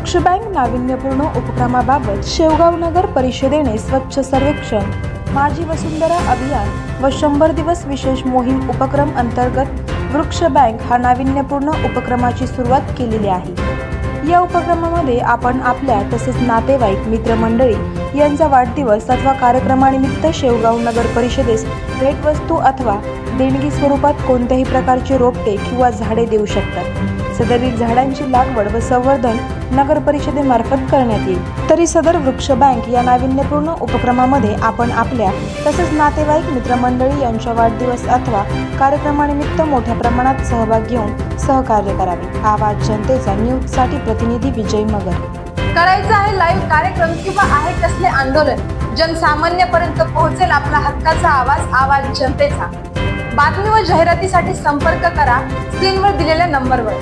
वृक्ष बँक नाविन्यपूर्ण उपक्रमाबाबत शेवगाव नगर परिषदेने स्वच्छ सर्वेक्षण, माझी वसुंधरा अभियान व 100 दिवस विशेष मोहीम उपक्रम अंतर्गत वृक्ष बँक हा नाविन्यपूर्ण उपक्रमाची सुरुवात केलेली आहे। या उपक्रमामध्ये आपण आपल्या तसेच नातेवाईक मित्रमंडळी यांचा वाढदिवस अथवा कार्यक्रमानिमित्त शेवगाव नगर परिषदेस भेटवस्तू अथवा देणगी स्वरूपात कोणत्याही प्रकारचे रोपटे किंवा झाडे देऊ शकतात। सदरील झाडांची लागवड व संवर्धन नगर परिषदेमार्फत करण्यात येईल। तरी सदर वृक्ष बँक या नाविन्यपूर्ण उपक्रमामध्ये आपण आपल्या तसेच नातेवाईक मित्रमंडळी यांच्या वाढदिवस अथवा कार्यक्रमानिमित्त मोठ्या प्रमाणात सहभाग घेऊन सहकार्य करावे। आवाज जनतेचा न्यूजसाठी प्रतिनिधी विजय मगर। करायचं आहे लाईव्ह कार्यक्रम किंवा आहे कसले आंदोलन, जनसामान्यपर्यंत पोहोचेल आपला हक्काचा आवाज, आवाज जनतेचा। बातमी व जाहिरातीसाठी संपर्क करा स्क्रीनवर दिलेल्या नंबरवर।